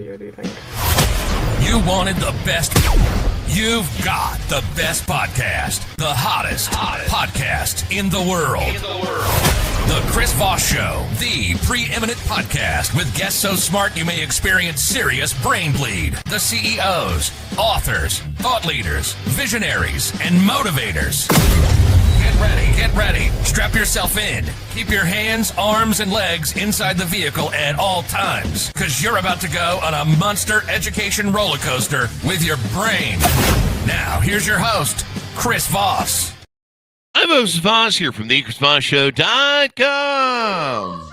you? What do you think? You wanted the best. You've got the best podcast. The hottest podcast in the world. The Chris Voss Show, the preeminent podcast with guests so smart you may experience serious brain bleed. The CEOs, authors, thought leaders, visionaries, and motivators. Get ready. Strap yourself in. Keep your hands, arms, and legs inside the vehicle at all times, because you're about to go on a monster education roller coaster with your brain. Now, here's your host, Chris Voss. I'm Voss here from thechrisvossshow.com.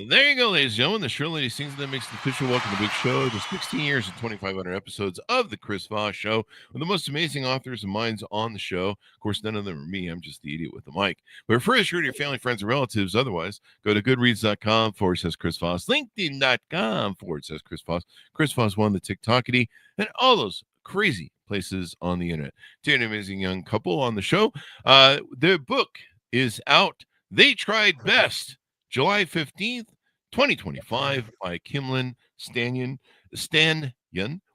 There you go, ladies and gentlemen. The show lady sings that makes the official welcome to the big show. Just 16 years and 2,500 episodes of the Chris Voss Show with the most amazing authors and minds on the show. Of course, none of them are me. I'm just the idiot with the mic. But refer this show to your family, friends, and relatives. Otherwise, go to goodreads.com/Chris Voss, LinkedIn.com/Chris Voss, Chris Voss 1, the TikTokity, and all those crazy places on the internet. To an amazing young couple on the show. Their book is out. They Tried Best. July 15th, 2025, by Kimlyn Stanyon.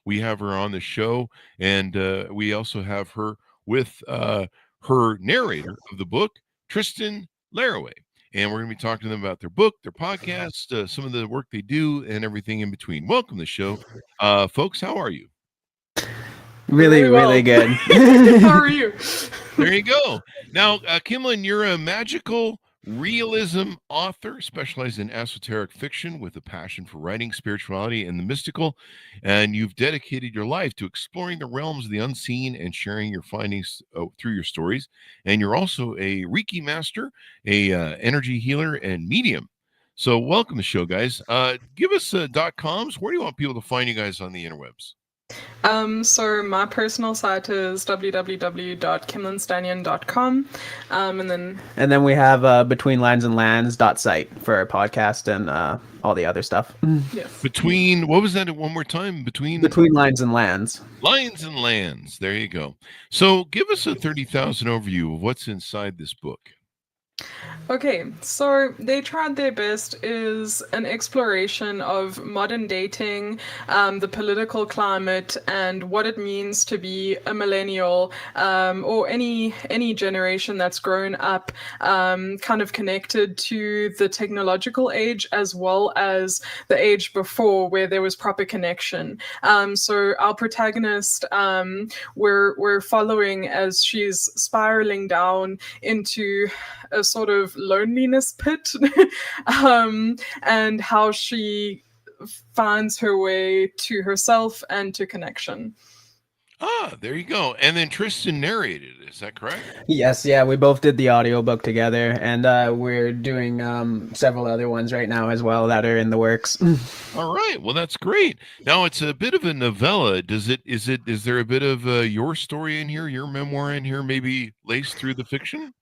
We have her on the show, and we also have her with her narrator of the book, Tristan Laraway. And we're going to be talking to them about their book, their podcast, some of the work they do, and everything in between. Welcome to the show. Folks, how are you? Really good. How are you? There you go. Now, Kimlyn, you're a magical realism author specializing in esoteric fiction with a passion for writing, spirituality, and the mystical, and you've dedicated your life to exploring the realms of the unseen and sharing your findings through your stories. And you're also a Reiki master, a energy healer, and medium. So welcome to the show, guys. Give us .coms. Where do you want people to find you guys on the interwebs? So my personal site is www.kimlynstanyon.com, and then we have betweenlinesandlands.site for our podcast and all the other stuff. Yes. Between, what was that one more time? Between Lines and Lands. Lines and Lands. There you go. So give us a 30,000 overview of what's inside this book. Okay, so They Tried Their Best is an exploration of modern dating, the political climate, and what it means to be a millennial, or any generation that's grown up kind of connected to the technological age as well as the age before where there was proper connection. So our protagonist, we're following as she's spiraling down into a sort of loneliness pit, and how she finds her way to herself and to connection. There you go. And then Tristan narrated, is that correct? Yes, yeah, we both did the audiobook together, and we're doing several other ones right now as well that are in the works. All right, well, that's great. Now, it's a bit of a novella. Is there a bit of your story in here, your memoir in here, maybe laced through the fiction?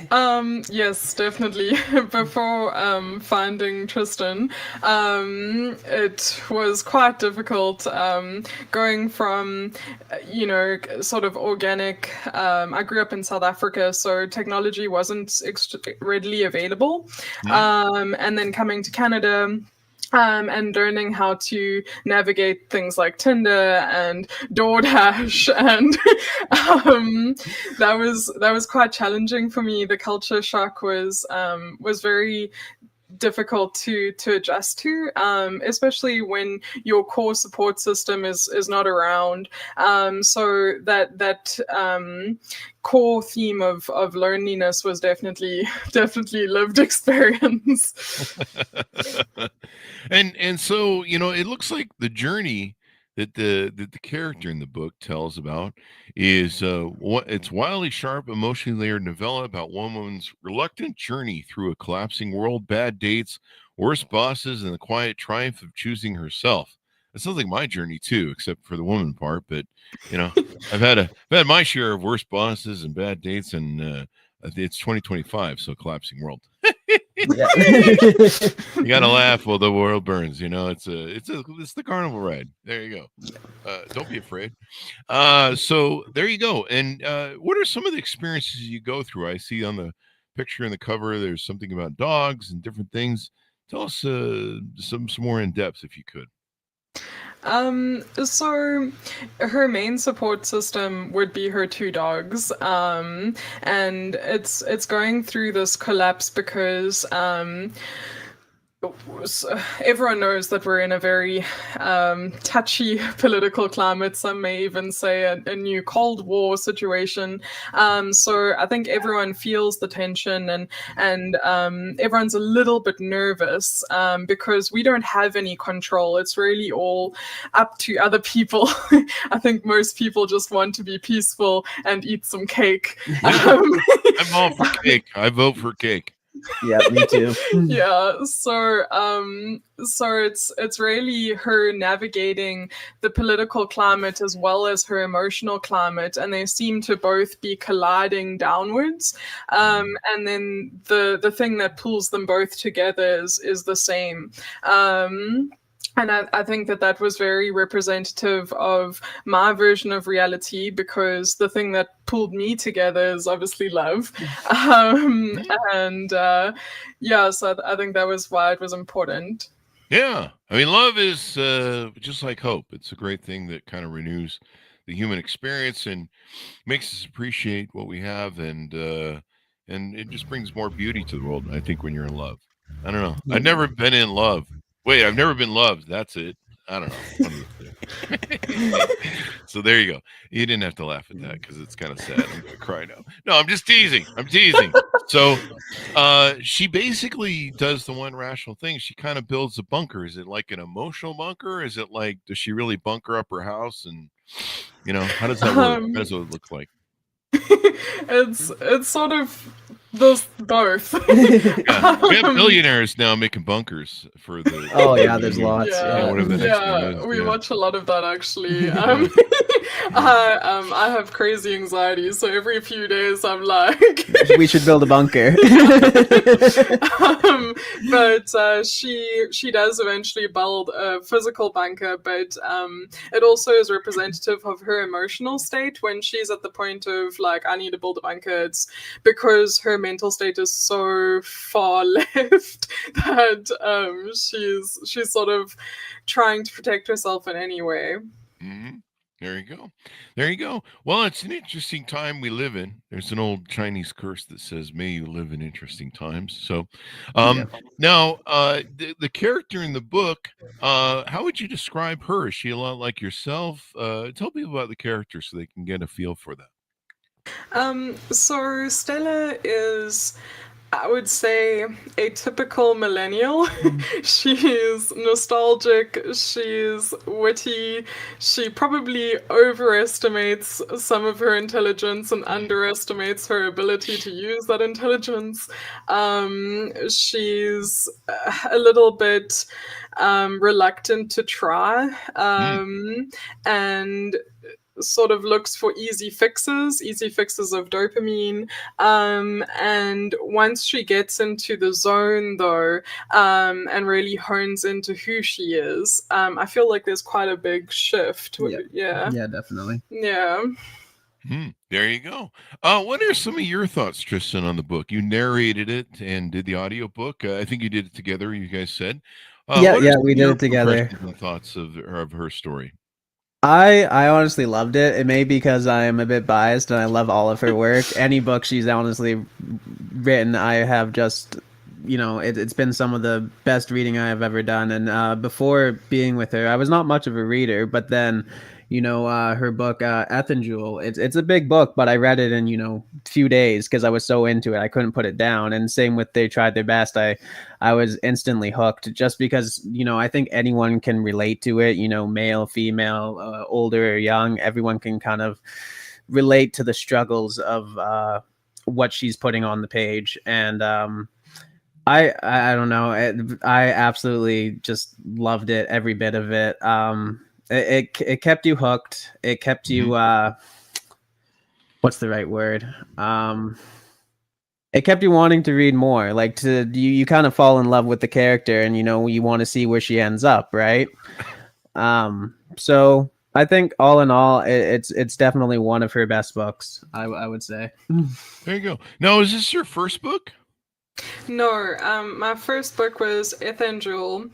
Yes, definitely. Before finding Tristan, it was quite difficult going from, sort of organic. I grew up in South Africa, so technology wasn't readily available. And then coming to Canada, and learning how to navigate things like Tinder and DoorDash, and that was quite challenging for me. The culture shock was very difficult to adjust to, especially when your core support system is not around. So that core theme of loneliness was definitely lived experience. And so, it looks like the journey that the character in the book tells about is it's wildly sharp, emotionally layered novella about one woman's reluctant journey through a collapsing world, bad dates, worse bosses, and the quiet triumph of choosing herself. It sounds like my journey too, except for the woman part. But I've had my share of worse bosses and bad dates, and it's 2025, so collapsing world. You gotta laugh while the world burns. It's the carnival ride. There you go. Don't be afraid. So there you go. And what are some of the experiences you go through? I see on the picture in the cover there's something about dogs and different things. Tell us some more in depth if you could. So her main support system would be her two dogs. And it's going through this collapse because everyone knows that we're in a very touchy political climate. Some may even say a new Cold War situation. So I think everyone feels the tension, and everyone's a little bit nervous because we don't have any control. It's really all up to other people. I think most people just want to be peaceful and eat some cake. I'm all for cake. I vote for cake. Yeah, me too. Yeah, so it's really her navigating the political climate as well as her emotional climate, and they seem to both be colliding downwards. And then the thing that pulls them both together is the same. And I think that was very representative of my version of reality, because the thing that pulled me together is obviously love. So I think that was why it was important. Yeah. I mean, love is just like hope. It's a great thing that kind of renews the human experience and makes us appreciate what we have, and it just brings more beauty to the world, I think, when you're in love. I don't know. I've never been in love. Wait, I've never been loved. That's it. I don't know. So there you go. You didn't have to laugh at that because it's kind of sad. I'm going to cry now. No, I'm just teasing. So she basically does the one rational thing. She kind of builds a bunker. Is it like an emotional bunker? Is it like, does she really bunker up her house? And, how does that work? How does it look like? It's sort of both. Yeah. We have billionaires now making bunkers for the. Oh yeah, there's lots. We watch a lot of that actually. I have crazy anxiety, so every few days I'm like, we should build a bunker. But she does eventually build a physical bunker, but it also is representative of her emotional state when she's at the point of like, I need to build a bunker. It's because her mental state is so far left that she's sort of trying to protect herself in any way. Mm-hmm. There you go. Well, it's an interesting time we live in. There's an old Chinese curse that says, may you live in interesting times. So now the character in the book, how would you describe her? Is she a lot like yourself? Tell people about the character so they can get a feel for that. So Stella is, I would say, a typical millennial. She's nostalgic, she's witty, she probably overestimates some of her intelligence and underestimates her ability to use that intelligence. She's a little bit reluctant to try, and sort of looks for easy fixes of dopamine. And once she gets into the zone, though, and really hones into who she is, I feel like there's quite a big shift. Yeah, definitely. Yeah. There you go. What are some of your thoughts, Tristan, on the book? You narrated it and did the audiobook. I think you did it together, you guys said. We did it together. And thoughts of her story? I honestly loved it. It may be because I am a bit biased and I love all of her work. Any book she's honestly written, I have just, it's been some of the best reading I have ever done. And before being with her, I was not much of a reader, but then, her book, Ethanjewel, it's a big book, but I read it in, a few days because I was so into it. I couldn't put it down. And same with They Tried Their Best. I was instantly hooked just because, I think anyone can relate to it, male, female, older or young, everyone can kind of relate to the struggles of what she's putting on the page. And I don't know. I absolutely just loved it, every bit of it. It kept you hooked. It kept you, what's the right word? It kept you wanting to read more. Like you kind of fall in love with the character, and you want to see where she ends up, right? So I think all in all, it's definitely one of her best books. I would say. There you go. Now, is this your first book? No, my first book was Ethangel.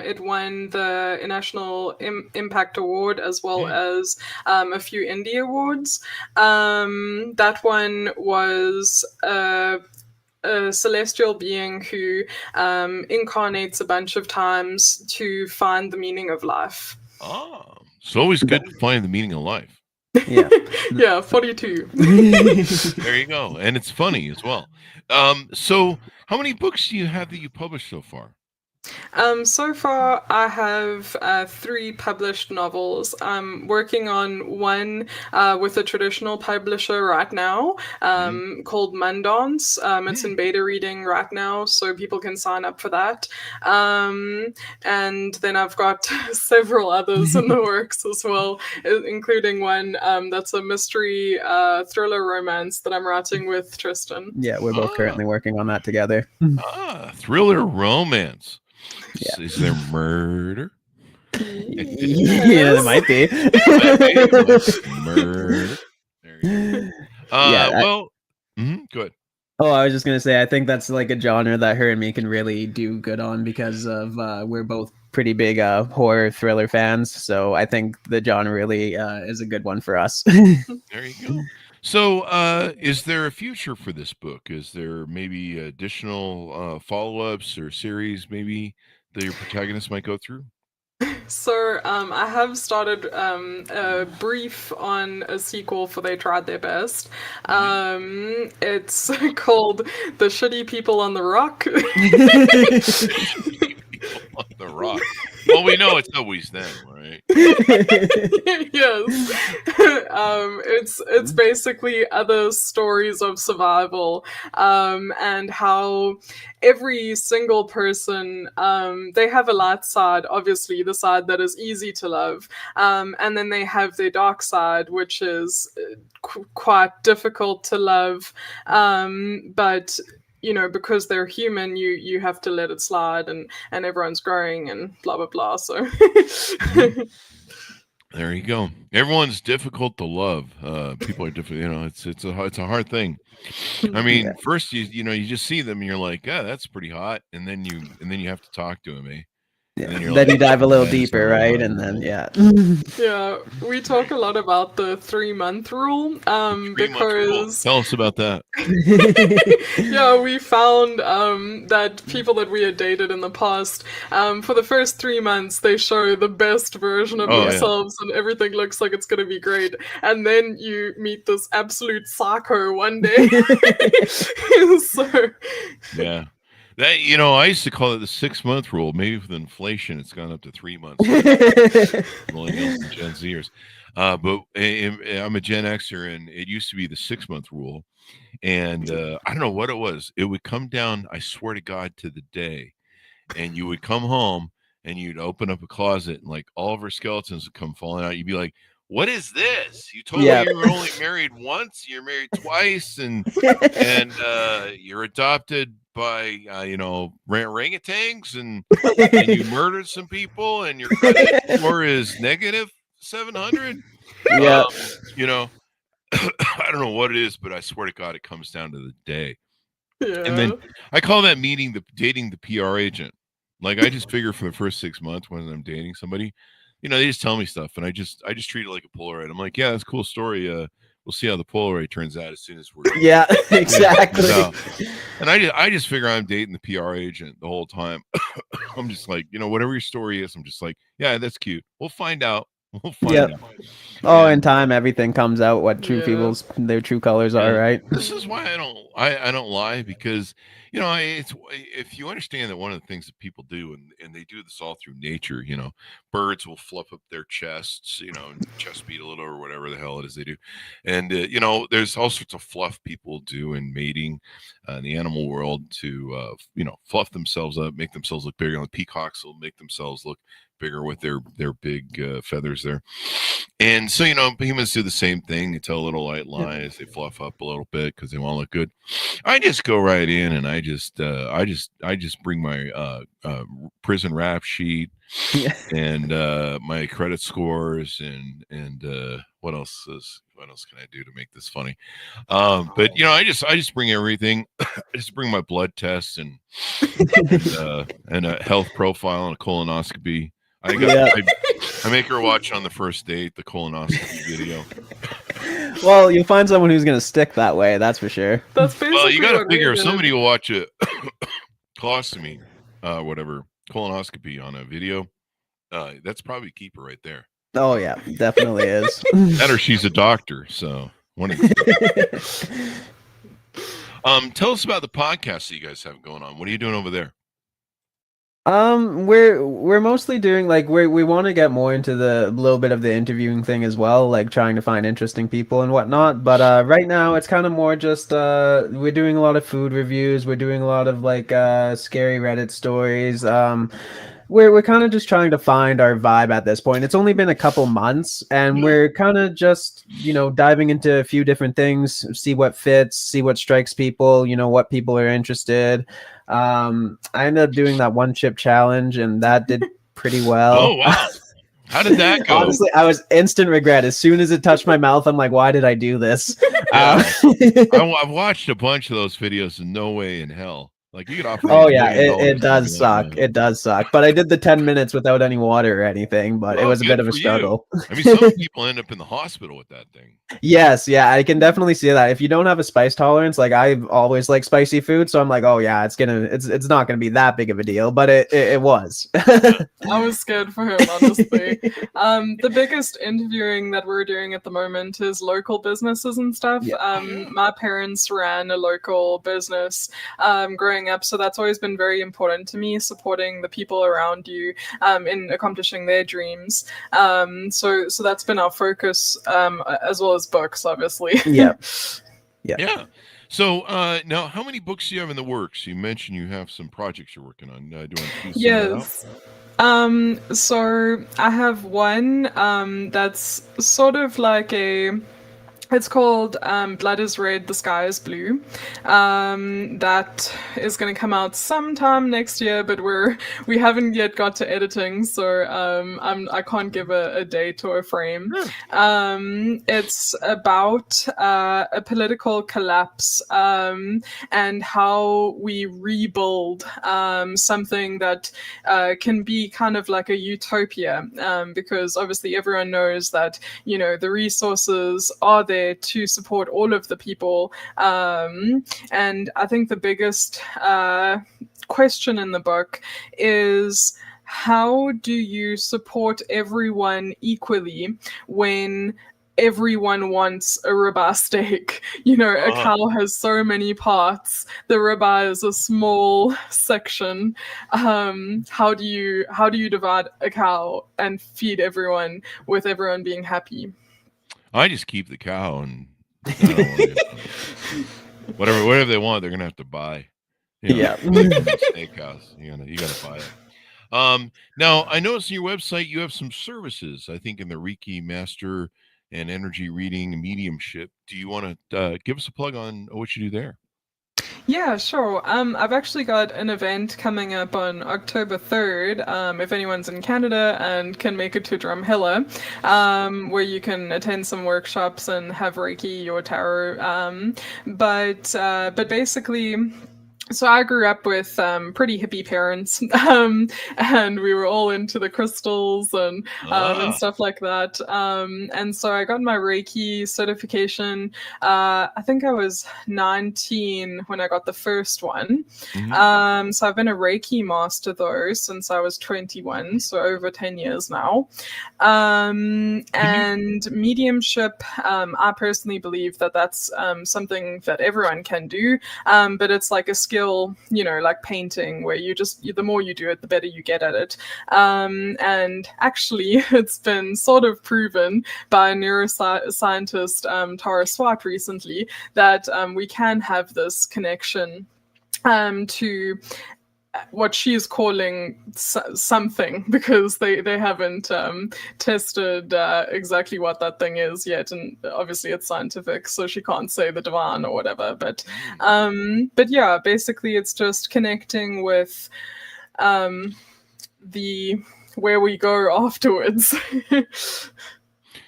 It won the National Impact Award as well as a few indie awards. That one was a celestial being who incarnates a bunch of times to find the meaning of life. Oh, it's always good to find the meaning of life. Yeah. Yeah, 42. There you go. And it's funny as well. So how many books do you have that you published so far? So far, I have 3 published novels. I'm working on one with a traditional publisher right now called Mundance. It's in beta reading right now, so people can sign up for that. And then I've got several others in the works as well, including one that's a mystery thriller romance that I'm writing with Tristan. Yeah, we're both currently working on that together. Thriller romance. Yeah. Is there murder? Yeah, there might be. Murder. There you go. Well, good. Oh, I was just gonna say, I think that's like a genre that her and me can really do good on because of we're both pretty big horror thriller fans. So I think the genre really is a good one for us. There you go. So, is there a future for this book? Is there maybe additional follow-ups or series maybe that your protagonist might go through? So I have started a brief on a sequel for They Tried Their Best. It's called The Shitty People on the Rock. On the rock. Well, we know it's always them, right? Yes. It's basically other stories of survival and how every single person they have a light side, obviously the side that is easy to love, and then they have their dark side, which is quite difficult to love, but you know, because they're human, you have to let it slide, and everyone's growing and blah blah blah. So There you go. Everyone's difficult to love. People are different. You know, it's a hard thing. I mean, first you just see them and you're like, yeah, that's pretty hot, and then you have to talk to them, eh? Then you dive a little deeper, right? And then yeah, we talk a lot about the 3-month rule because tell us about that. yeah, we found that people that we had dated in the past, for the first 3 months, they show the best version of themselves and everything looks like it's going to be great. And then you meet this absolute psycho one day. So, yeah. That, I used to call it the 6-month rule. Maybe with inflation, it's gone up to 3 months. Millennials and Gen Zers. But I'm a Gen Xer, and it used to be the 6-month rule. And I don't know what it was. It would come down, I swear to God, to the day. And you would come home, and you'd open up a closet, and like all of her skeletons would come falling out. You'd be like, what is this? You told me you were only married once. You're married twice, and you're adopted by orangutans, and you murdered some people, and your credit score is negative 700. Yeah, I don't know what it is, but I swear to God, it comes down to the day. Yeah. And then I call that dating the PR agent. Like, I just figure for the first 6 months when I'm dating somebody, they just tell me stuff, and I just treat it like a Polaroid. I'm like, yeah, that's a cool story. We'll see how the Polaroid turns out as soon as we're yeah, exactly. And I just figure I'm dating the PR agent the whole time. I'm just like, whatever your story is, I'm just like, yeah, that's cute. We'll find out. We'll find out. Oh, in time, everything comes out what their true colors are, right? This is why I don't lie, because it's, if you understand that one of the things that people do, and they do this all through nature, birds will fluff up their chests, chest beat a little or whatever the hell it is they do, and there's all sorts of fluff people do in mating in the animal world to fluff themselves up, make themselves look bigger. The peacocks will make themselves look bigger with their big feathers there, And so, humans do the same thing. They tell little white lies. They fluff up a little bit because they want to look good. I just go right in and I just bring my prison rap sheet Yeah. and my credit scores and what else can I do to make this funny? But I just bring everything. I just bring my blood tests and a health profile and a colonoscopy. I make her watch on the first date the colonoscopy video. Well, you'll find someone who's gonna stick that way. That's for sure. That's basically Well, you got to what figure we're if gonna somebody will watch a colostomy, colonoscopy on a video, that's probably a keeper right there. Oh yeah, definitely is. That or she's a doctor. So one of the tell us about the podcast that you guys have going on. What are you doing over there? We're mostly doing we want to get more into the little bit of the interviewing thing as well, like trying to find interesting people and whatnot. But right now it's kind of more just we're doing a lot of food reviews. We're doing a lot of scary Reddit stories. We're kind of just trying to find our vibe at this point. It's only been a couple months, and we're kind of just diving into a few different things, see what fits, see what strikes people, what people are interested. I ended up doing that one chip challenge, and that did pretty well. Oh wow! How did that go? Honestly, I was instant regret as soon as it touched my mouth. I'm like, why did I do this? Yeah. I've watched a bunch of those videos, and no way in hell. Like you could offer. Oh yeah, it does suck. It does suck. But I did the 10 minutes without any water or anything, but it was a bit of a struggle. I mean, some people end up in the hospital with that thing. Yes, yeah, I can definitely see that. If you don't have a spice tolerance, like I've always liked spicy food, so I'm like, oh yeah, it's not gonna be that big of a deal, but it was. I was scared for him, honestly. The biggest interviewing that we're doing at the moment is local businesses and stuff. Yeah. My parents ran a local business growing up, so that's always been very important to me, supporting the people around you in accomplishing their dreams. So that's been our focus, as well as books, obviously. Yeah. So now, how many books do you have in the works? You mentioned you have some projects you're working on. Do you want to Yes. So I have one that's sort of like it's called Blood is Red, the Sky is Blue. That is going to come out sometime next year, but we haven't yet got to editing, so I can't give a date or a frame. It's about a political collapse and how we rebuild something that can be kind of like a utopia, because obviously everyone knows that the resources are there to support all of the people, and I think the biggest question in the book is, how do you support everyone equally when everyone wants a ribeye steak? A cow has so many parts. The ribeye is a small section. How do you divide a cow and feed everyone with everyone being happy? I just keep the cow, and whatever they want, they're gonna have to buy. Yeah, steakhouse. You gotta buy it. Now I noticed on your website you have some services. I think in the Reiki Master and Energy Reading and Mediumship. Do you want to give us a plug on what you do there? Yeah, sure. I've actually got an event coming up on October 3rd, if anyone's in Canada and can make it to Drumheller, where you can attend some workshops and have Reiki or tarot. But basically, so I grew up with pretty hippie parents, and we were all into the crystals and stuff like that. And so I got my Reiki certification. I think I was 19 when I got the first one. Mm-hmm. So I've been a Reiki master though since I was 21, so over 10 years now. And mediumship, I personally believe that that's something that everyone can do, but it's like a skill, like painting, where the more you do it, the better you get at it. And actually, it's been sort of proven by neuroscientist Tara Swart recently that we can have this connection to what she's calling something, because they haven't tested exactly what that thing is yet, and obviously it's scientific, so she can't say the divine or whatever. But yeah, basically it's just connecting with the where we go afterwards.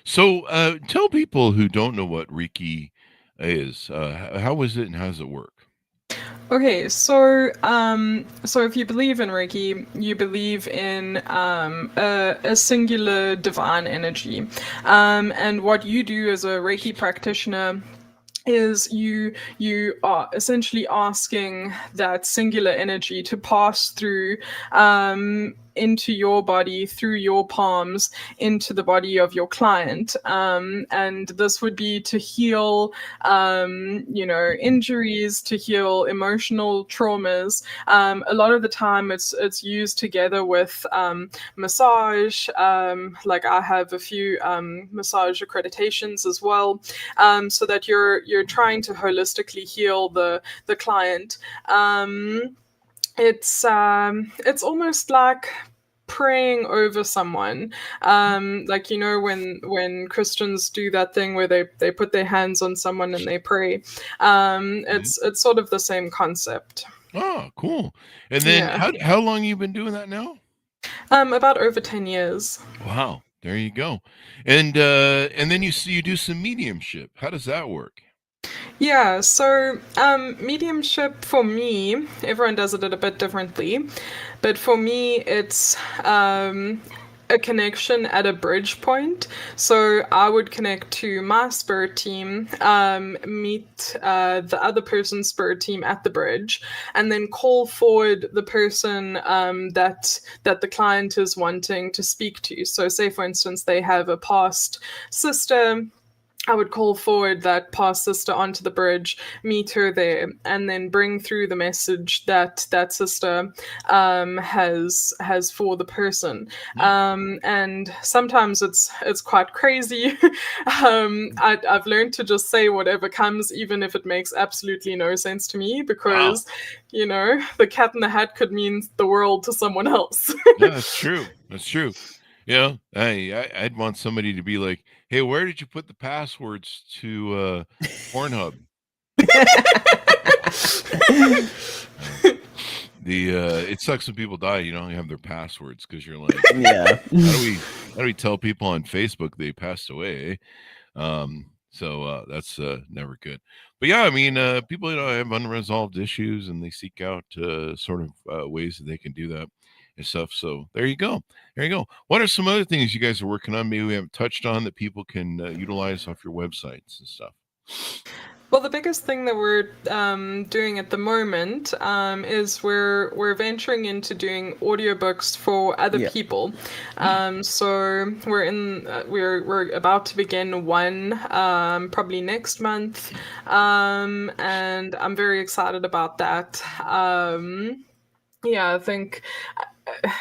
So tell people who don't know what Reiki is. How is it and how does it work? Okay, so if you believe in Reiki, you believe in a singular divine energy, and what you do as a Reiki practitioner is you are essentially asking that singular energy to pass through into your body, through your palms, into the body of your client, and this would be to heal injuries, to heal emotional traumas. A lot of the time it's used together with massage. Like I have a few massage accreditations as well, so that you're trying to holistically heal the client. It's almost like praying over someone, like when Christians do that thing where they put their hands on someone and they pray. It's sort of the same concept. Oh, cool. And then how long you been doing that now? About over 10 years. Wow, there you go. And then you do some mediumship. How does that work? Yeah, so mediumship for me, everyone does it a bit differently, but for me it's a connection at a bridge point. So I would connect to my spirit team, meet the other person's spirit team at the bridge, and then call forward the person that the client is wanting to speak to. So say, for instance, they have a past sister, I would call forward that past sister onto the bridge, meet her there, and then bring through the message that that sister has for the person. And sometimes it's quite crazy. I've learned to just say whatever comes, even if it makes absolutely no sense to me, because the cat in the hat could mean the world to someone else. Yeah, that's true. That's true. I'd want somebody to be like, "Hey, where did you put the passwords to Pornhub?" It sucks when people die. You have their passwords because you're like, Yeah. how do we tell people on Facebook they passed away? So that's never good. But yeah, I mean, people have unresolved issues and they seek out sort of ways that they can do that and stuff. So there you go. There you go. What are some other things you guys are working on? Maybe we haven't touched on that people can utilize off your websites and stuff. Well, the biggest thing that we're doing at the moment is we're venturing into doing audiobooks for other people. So we're about to begin one probably next month, and I'm very excited about that. I think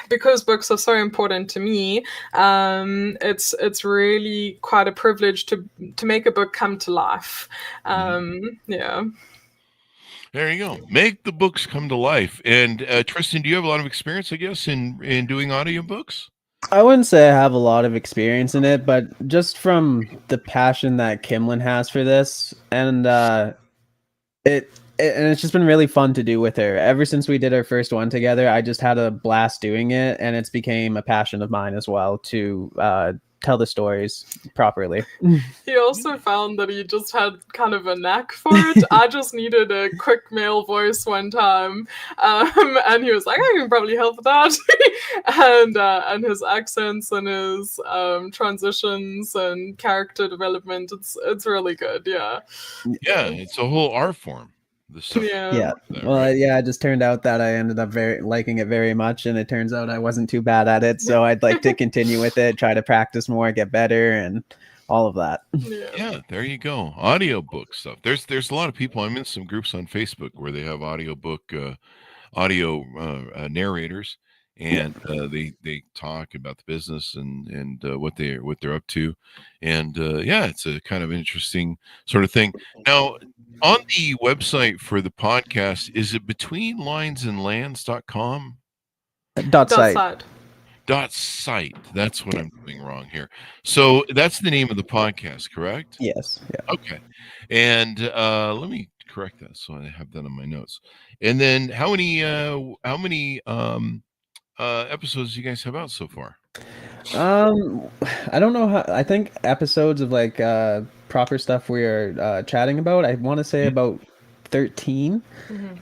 because books are so important to me, it's really quite a privilege to make a book come to life. Yeah. There you go. Make the books come to life. And Tristan, do you have a lot of experience, I guess, in doing audiobooks? I wouldn't say I have a lot of experience in it, but just from the passion that Kimlyn has for this, and it's just been really fun to do with her. Ever since we did our first one together, I just had a blast doing it, and it's became a passion of mine as well to tell the stories properly. He also found that he just had kind of a knack for it. I just needed a quick male voice one time, and he was like, I can probably help with that. and his accents and his transitions and character development, it's really good. Yeah, it's a whole art form. Yeah. Well, it just turned out that I ended up liking it very much, and it turns out I wasn't too bad at it. So I'd like to continue with it, try to practice more, get better, and all of that. Yeah, there you go. Audiobook stuff. There's a lot of people. I'm in some groups on Facebook where they have audio narrators, and they talk about the business and what they're up to, and yeah, it's a kind of interesting sort of thing. Now, on the website for the podcast, is it betweenlinesandlands.com? Dot That site. side. .site. That's what I'm doing wrong here. So that's the name of the podcast, correct? Yes. Yeah. Okay. And let me correct that so I have that on my notes. And then how many episodes do you guys have out so far? I don't know how. I think episodes of like proper stuff we are chatting about. I want to say about 13,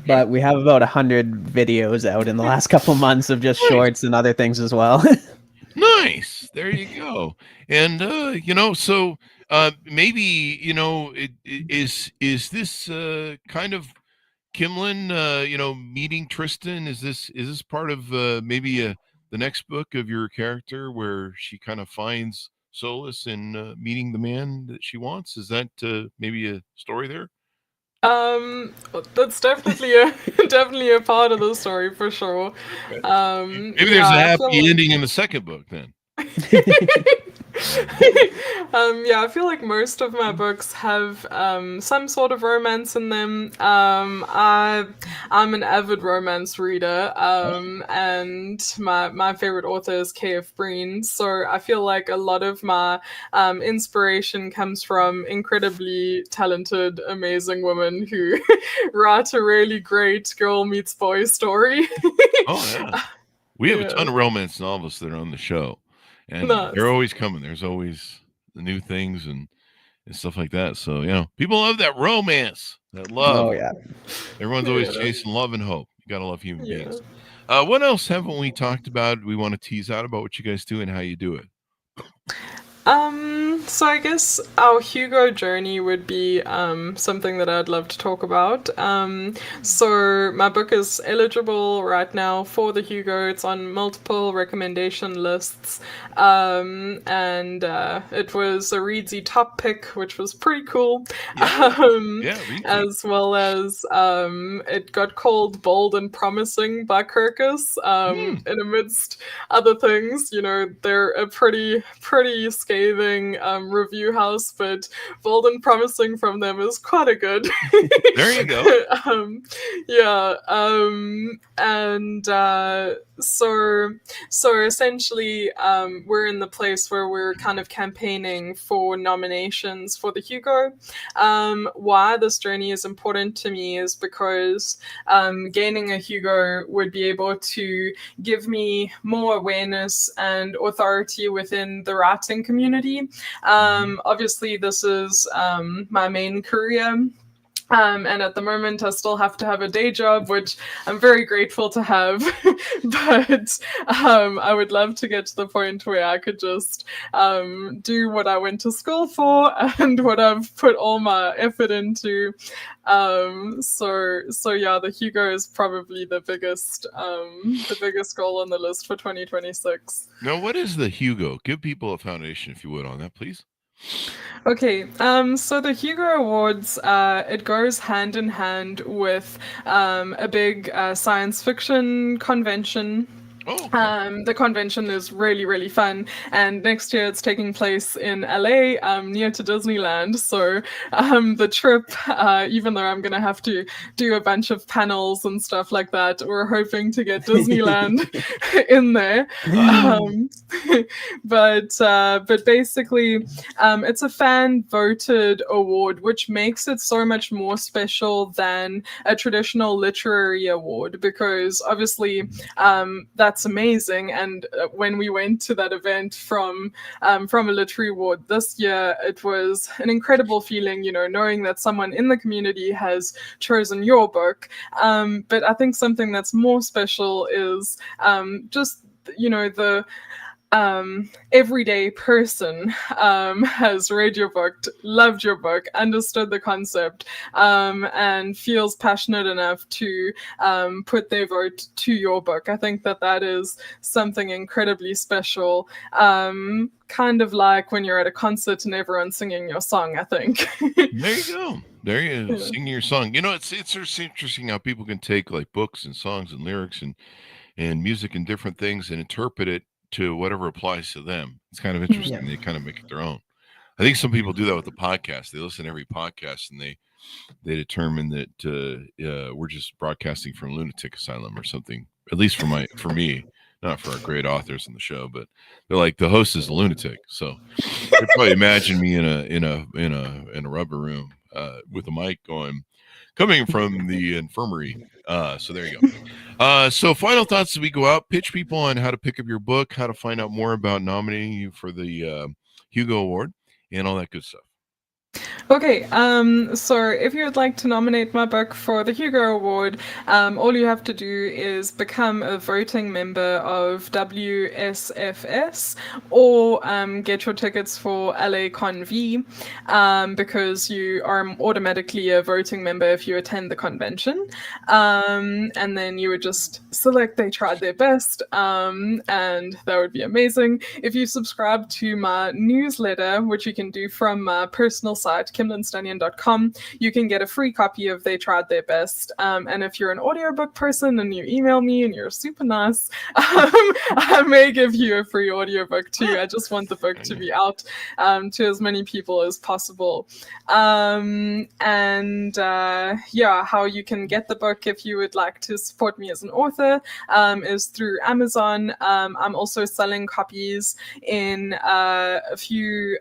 but we have about 100 videos out in the last couple months of just Nice. shorts and other things as well. Nice. There you go. And so maybe is this kind of Kimlyn meeting Tristan? Is this part of maybe the next book of your character where she kind of finds solace in meeting the man that she wants? Is that maybe a story there? That's definitely a part of the story for sure. Maybe there's a I feel happy like- ending in the second book then. Yeah, I feel like most of my books have some sort of romance in them. I'm an avid romance reader, and my favorite author is K.F. Breen. So I feel like a lot of my inspiration comes from incredibly talented, amazing women who write a really great girl meets boy story. Oh yeah. We have a Yeah. ton of romance novelists that are on the show, and Nice. they're always coming. There's always the new things and stuff like that. So people love that romance, that love. Oh yeah. Everyone's always Yeah. chasing love and hope. You gotta love human Yeah. beings. What else haven't we talked about? We want to tease out about what you guys do and how you do it. So I guess our Hugo journey would be something that I'd love to talk about. So my book is eligible right now for the Hugo. It's on multiple recommendation lists, and it was a Reedsy top pick, which was pretty cool. Reedsy. As well as it got called bold and promising by Kirkus. And amidst other things, they're a pretty scathing review house, but bold and promising from them is quite a good. There you go. So essentially, we're in the place where we're kind of campaigning for nominations for the Hugo. Why this journey is important to me is because gaining a Hugo would be able to give me more awareness and authority within the writing community. Obviously, this is my main career. And at the moment, I still have to have a day job, which I'm very grateful to have. But I would love to get to the point where I could just do what I went to school for and what I've put all my effort into. So yeah, the Hugo is probably the biggest goal on the list for 2026. Now, what is the Hugo? Give people a foundation, if you would, on that, please. Okay, so the Hugo Awards, it goes hand in hand with a big science fiction convention. Oh, okay. The convention is really, really fun, and next year it's taking place in LA, near to Disneyland. So the trip, even though I'm gonna have to do a bunch of panels and stuff like that, we're hoping to get Disneyland in there. But basically, it's a fan voted award, which makes it so much more special than a traditional literary award, because obviously that's amazing. And when we went to that event from a literary award this year, it was an incredible feeling, knowing that someone in the community has chosen your book. But I think something that's more special is just the everyday person has read your book, loved your book, understood the concept, and feels passionate enough to put their vote to your book. I think that is something incredibly special. Kind of like when you're at a concert and everyone's singing your song, I think. There you go. There you sing your song. It's interesting how people can take like books and songs and lyrics and and music and different things and interpret it to whatever applies to them. It's kind of interesting. They kind of make it their own. I think some people do that with the podcast. They listen to every podcast and they determine that we're just broadcasting from lunatic asylum or something. At least for me, not for our great authors in the show, but they're like, the host is a lunatic. So they probably imagine me in a rubber room with a mic coming from the infirmary. So there you go. So final thoughts as we go out. Pitch people on how to pick up your book, how to find out more about nominating you for the Hugo Award, and all that good stuff. Okay, so if you would like to nominate my book for the Hugo Award, all you have to do is become a voting member of WSFS or get your tickets for LA Conv, because you are automatically a voting member if you attend the convention. And then you would just select They Tried Their Best, and that would be amazing. If you subscribe to my newsletter, which you can do from my personal site, KimlynStanyon.com, you can get a free copy of They Tried Their Best. And if you're an audiobook person and you email me and you're super nice, I may give you a free audiobook too. I just want the book to be out to as many people as possible. How you can get the book if you would like to support me as an author is through Amazon. I'm also selling copies in a few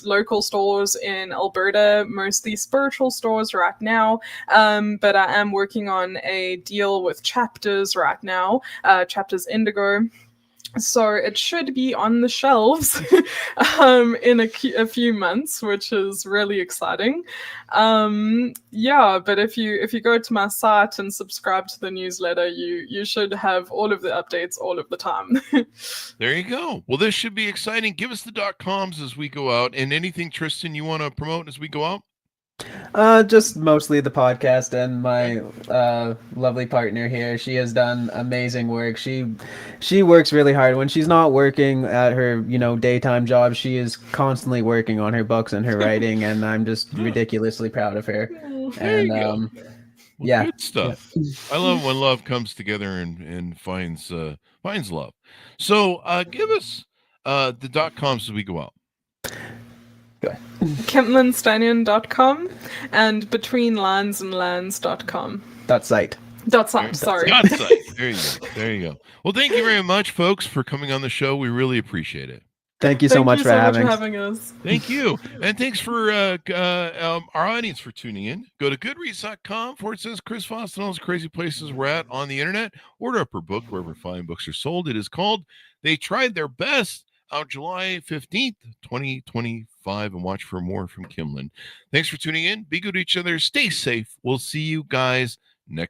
local stores in Alberta, mostly spiritual stores right now, but I am working on a deal with Chapters right now, Chapters Indigo. So it should be on the shelves in a few months, which is really exciting. But if you go to my site and subscribe to the newsletter, you should have all of the updates all of the time. There you go. Well, this should be exciting. Give us the .coms as we go out, and anything, Tristan, you want to promote as we go out? Just mostly the podcast and my lovely partner here. She has done amazing work. She works really hard. When she's not working at her, daytime job, she is constantly working on her books and her writing, and I'm just ridiculously proud of her. And good stuff. I love when love comes together and finds love. So give us the .coms as we go out. KimlynStanyon.com and BetweenLinesAndLands.com. .site. Sorry. .site. There you go. Well, thank you very much, folks, for coming on the show. We really appreciate it. Thank you so much for having us. Thank you. And thanks for our audience for tuning in. Go to goodreads.com/Chris Voss and all those crazy places we're at on the internet. Order up her book wherever fine books are sold. It is called They Tried Their Best, out July 15th, 2025, and watch for more from Kimlyn. Thanks for tuning in. Be good to each other. Stay safe. We'll see you guys next